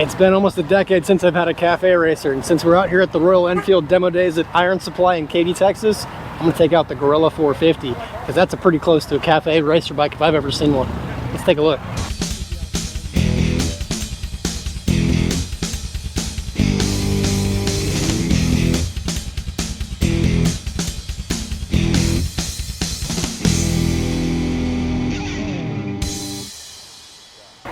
It's been almost a decade since I've had a cafe racer, and since we're out here at the Royal Enfield demo days at Iron Supply in Katy, Texas, I'm gonna take out the Guerrilla 450 because that's a pretty close to a cafe racer bike if I've ever seen one. Let's take a look.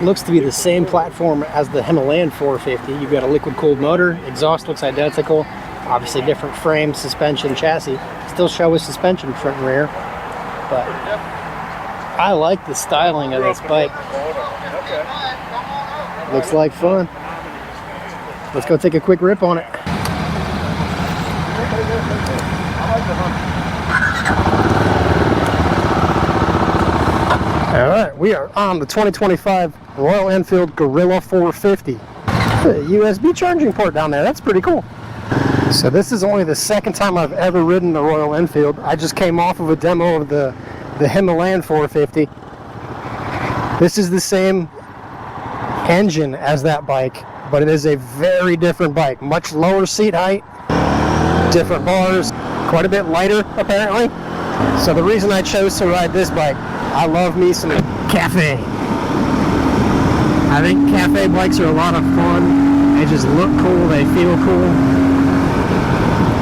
Looks to be the same platform as the Himalayan 450. You've got a liquid cooled motor, exhaust looks identical, obviously different frame, suspension, chassis. Still show suspension front and rear, but I like the styling of this bike. Looks like fun. Let's go take a quick rip on it. Alright, we are on the 2025 Royal Enfield Guerrilla 450. A USB charging port down there, that's pretty cool. So this is only the second time I've ever ridden the Royal Enfield. I just came off of a demo of the Himalayan 450. This is the same engine as that bike, but it is a very different bike. Much lower seat height, different bars, quite a bit lighter apparently. So the reason I chose to ride this bike, I love me some cafe. I think cafe bikes are a lot of fun. They just look cool, they feel cool.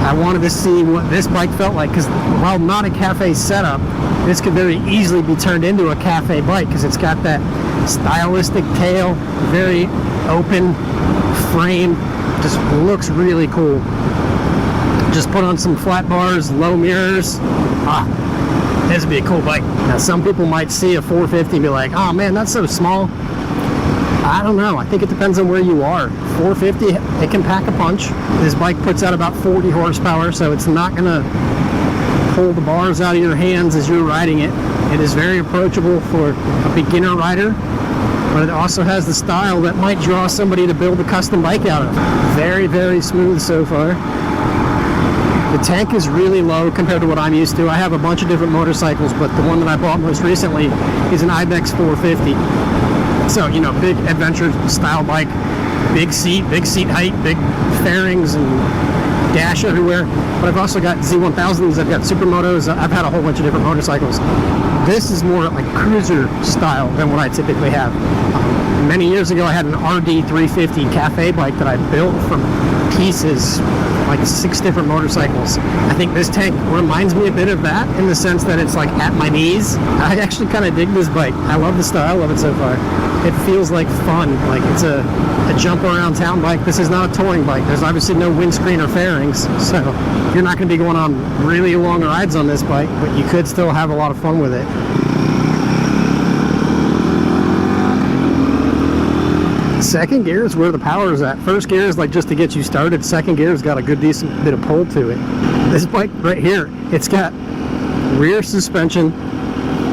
I wanted to see what this bike felt like, because while not a cafe setup, this could very easily be turned into a cafe bike because it's got that stylistic tail, very open frame, just looks really cool. Just put on some flat bars, low mirrors. This would be a cool bike. Now some people might see a 450 and be like, oh man, that's so small. I don't know, I think it depends on where you are. 450, it can pack a punch. This bike puts out about 40 horsepower, so it's not gonna pull the bars out of your hands as you're riding it. It is very approachable for a beginner rider, but it also has the style that might draw somebody to build a custom bike out of. Very, very smooth so far. The tank is really low compared to what I'm used to. I have a bunch of different motorcycles, but the one that I bought most recently is an Ibex 450. So, you know, big adventure style bike, big seat height, big fairings and dash everywhere. But I've also got Z1000s, I've got supermotos, I've had a whole bunch of different motorcycles. This is more like cruiser style than what I typically have. Many years ago I had an RD 350 cafe bike that I built from pieces, like 6 different motorcycles. I think this tank reminds me a bit of that in the sense that it's like at my knees. I actually kind of dig this bike. I love the style of it so far. It feels like fun, like it's a jump around town bike. This is not a touring bike. There's obviously no windscreen or fairings, so you're not going to be going on really long rides on this bike, but you could still have a lot of fun with it. Second gear is where the power is at. First gear is like just to get you started. Second gear's got a good decent bit of pull to it. This bike right here, it's got rear suspension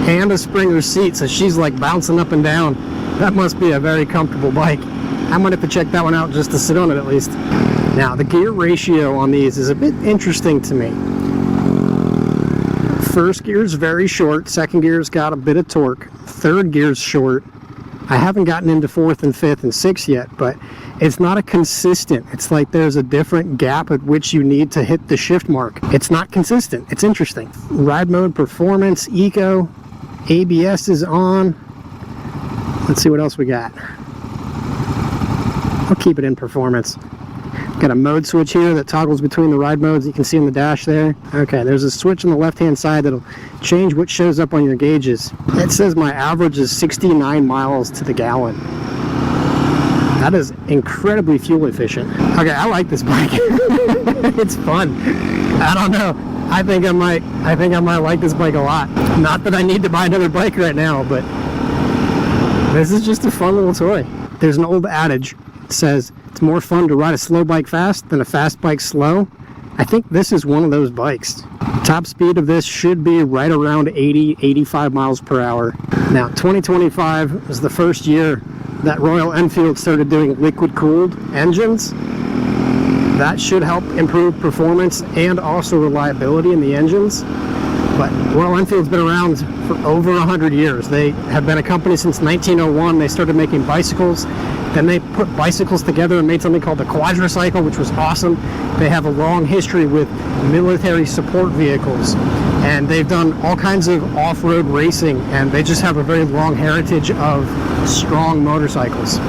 and a Springer seat, so she's like bouncing up and down. That must be a very comfortable bike. I'm gonna have to check that one out just to sit on it at least. Now the gear ratio on these is a bit interesting to me. First gear's very short, second gear's got a bit of torque, third gear's short. I haven't gotten into fourth and fifth and sixth yet, but it's not a consistent. It's like there's a different gap at which you need to hit the shift mark. It's not consistent. It's interesting. Ride mode, performance, eco, ABS is on. Let's see what else we got. I'll keep it in performance. Got a mode switch here that toggles between the ride modes. You can see on the dash there. Okay, there's a switch on the left-hand side that'll change what shows up on your gauges. It says my average is 69 miles to the gallon. That is incredibly fuel efficient. Okay, I like this bike. It's fun. I don't know. I think I might like this bike a lot. Not that I need to buy another bike right now, but this is just a fun little toy. There's an old adage. It says it's more fun to ride a slow bike fast than a fast bike slow. I think this is one of those bikes. Top speed of this should be right around 80-85 miles per hour. Now 2025 was the first year that Royal Enfield started doing liquid cooled engines. That should help improve performance and also reliability in the engines. But Royal Enfield's been around for over 100 years. They have been a company since 1901. They started making bicycles. Then they put bicycles together and made something called the quadricycle, which was awesome. They have a long history with military support vehicles, and they've done all kinds of off-road racing, and they just have a very long heritage of strong motorcycles.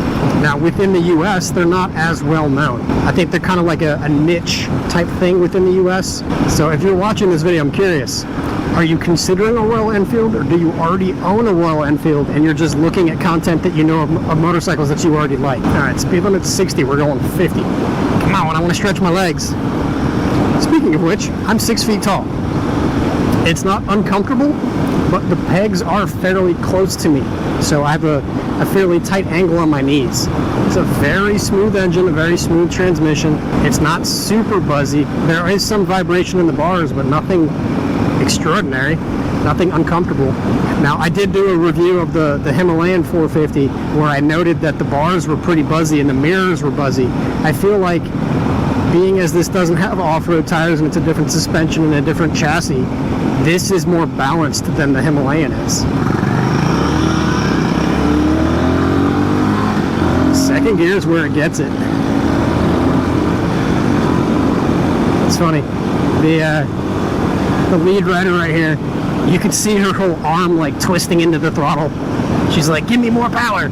Now, within the US, they're not as well known. I think they're kind of like a niche type thing within the US. So if you're watching this video, I'm curious, are you considering a Royal Enfield, or do you already own a Royal Enfield and you're just looking at content that you know of motorcycles that you already like? All right, speed limit's 60, we're going 50. Come on, I want to stretch my legs. Speaking of which, I'm 6 feet tall. It's not uncomfortable, but the pegs are fairly close to me. So I have a fairly tight angle on my knees. It's a very smooth engine, a very smooth transmission. It's not super buzzy. There is some vibration in the bars, but nothing extraordinary, nothing uncomfortable. Now, I did do a review of the Himalayan 450 where I noted that the bars were pretty buzzy and the mirrors were buzzy. I feel like, being as this doesn't have off-road tires and it's a different suspension and a different chassis, this is more balanced than the Himalayan is. Second gear is where it gets it. It's funny. The lead rider right here, you could see her whole arm like twisting into the throttle. She's like, give me more power.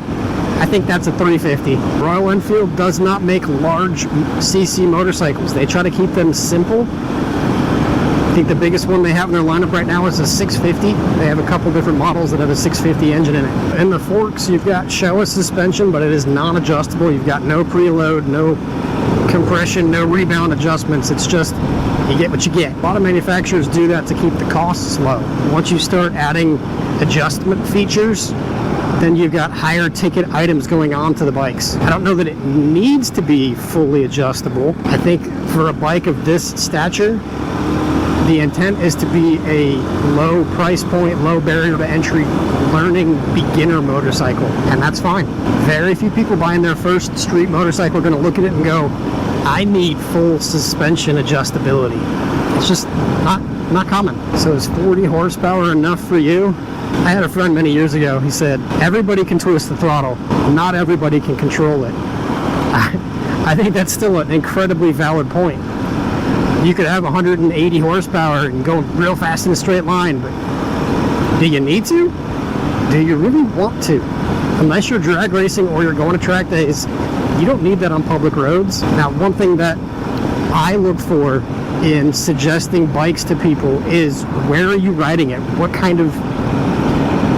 I think that's a 350. Royal Enfield does not make large CC motorcycles. They try to keep them simple. I think the biggest one they have in their lineup right now is a 650. They have a couple different models that have a 650 engine in it. In the forks, you've got Showa suspension, but it is non-adjustable. You've got no preload, no compression, no rebound adjustments. It's just, you get what you get. A lot of manufacturers do that to keep the costs low. Once you start adding adjustment features, then you've got higher ticket items going on to the bikes. I don't know that it needs to be fully adjustable. I think for a bike of this stature, the intent is to be a low price point, low barrier to entry, learning beginner motorcycle, and that's fine. Very few people buying their first street motorcycle are going to look at it and go, I need full suspension adjustability. It's just not common. So is 40 horsepower enough for you? I had a friend many years ago, he said, everybody can twist the throttle, not everybody can control it. I think that's still an incredibly valid point. You could have 180 horsepower and go real fast in a straight line, but do you need to? Do you really want to? Unless you're drag racing or you're going to track days, you don't need that on public roads. Now, one thing that I look for in suggesting bikes to people is, where are you riding it? What kind of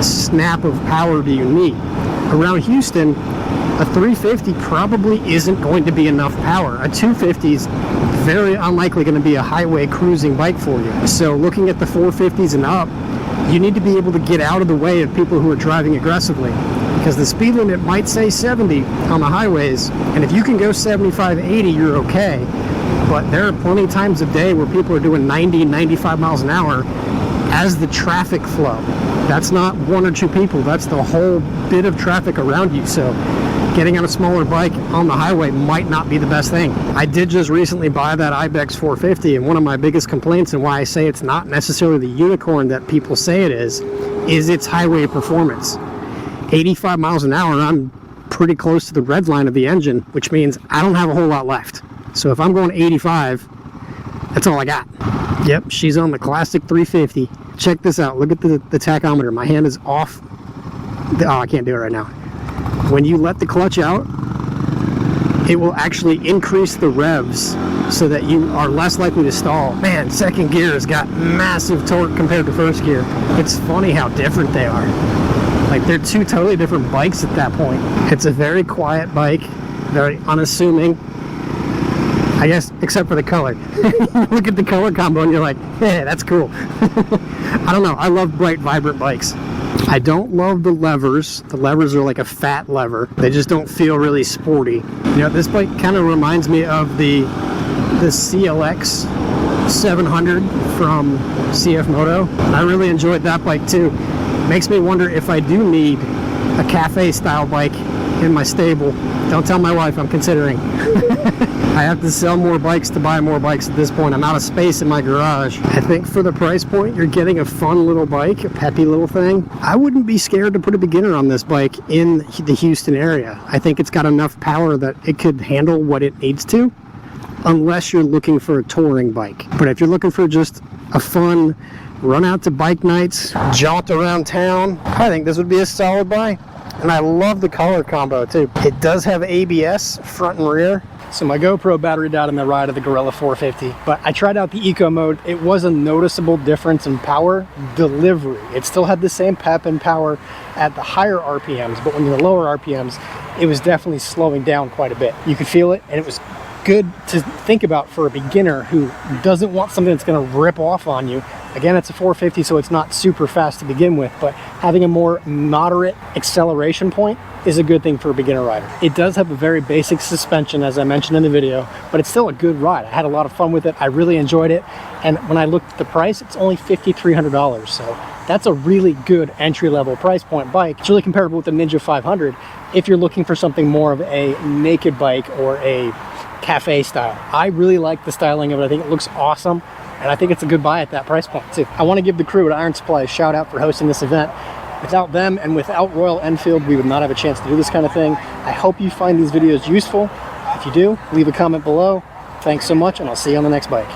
snap of power do you need? Around Houston, a 350 probably isn't going to be enough power. A 250 is very unlikely going to be a highway cruising bike for you. So looking at the 450s and up, you need to be able to get out of the way of people who are driving aggressively, because the speed limit might say 70 on the highways, and if you can go 75, 80, you're okay. But there are plenty of times a day where people are doing 90, 95 miles an hour as the traffic flow. That's not one or two people, that's the whole bit of traffic around you. So getting on a smaller bike on the highway might not be the best thing. I did just recently buy that Ibex 450, and one of my biggest complaints, and why I say it's not necessarily the unicorn that people say it is its highway performance. 85 miles an hour, I'm pretty close to the red line of the engine, which means I don't have a whole lot left. So if I'm going 85, that's all I got. Yep, she's on the classic 350. Check this out, look at the tachometer. My hand is off. Oh, I can't do it right now. When you let the clutch out, it will actually increase the revs so that you are less likely to stall. Man, second gear has got massive torque compared to first gear. It's funny how different they are. Like, they're two totally different bikes at that point. It's a very quiet bike, very unassuming, I guess, except for the color. Look at the color combo and you're like, hey, that's cool. I don't know, I love bright, vibrant bikes. I don't love the levers. The levers are like a fat lever. They just don't feel really sporty. You know, this bike kind of reminds me of the CLX 700 from CF Moto. I really enjoyed that bike too. Makes me wonder if I do need a cafe style bike in my stable. Don't tell my wife, I'm considering. I have to sell more bikes to buy more bikes at this point. I'm out of space in my garage. I think for the price point, you're getting a fun little bike, a peppy little thing. I wouldn't be scared to put a beginner on this bike in the Houston area. I think it's got enough power that it could handle what it needs to, unless you're looking for a touring bike. But if you're looking for just a fun run out to bike nights, jaunt around town, I think this would be a solid buy. And I love the color combo too. It does have ABS front and rear. So my GoPro battery died in the ride of the Guerrilla 450, but I tried out the eco mode. It was a noticeable difference in power delivery. It still had the same pep and power at the higher RPMs, but when you're the lower RPMs, it was definitely slowing down quite a bit. You could feel it, and it was good to think about for a beginner who doesn't want something that's going to rip off on you. Again, it's a 450, so it's not super fast to begin with, but having a more moderate acceleration point is a good thing for a beginner rider. It does have a very basic suspension, as I mentioned in the video, but it's still a good ride. I had a lot of fun with it. I really enjoyed it. And when I looked at the price, it's only $5,300. So that's a really good entry-level price point bike. It's really comparable with the Ninja 500 if you're looking for something more of a naked bike or a cafe style. I really like the styling of it. I think it looks awesome, and I think it's a good buy at that price point too. I want to give the crew at Iron Supply a shout out for hosting this event. Without them and without Royal Enfield, we would not have a chance to do this kind of thing. I hope you find these videos useful. If you do, leave a comment below. Thanks so much, and I'll see you on the next bike.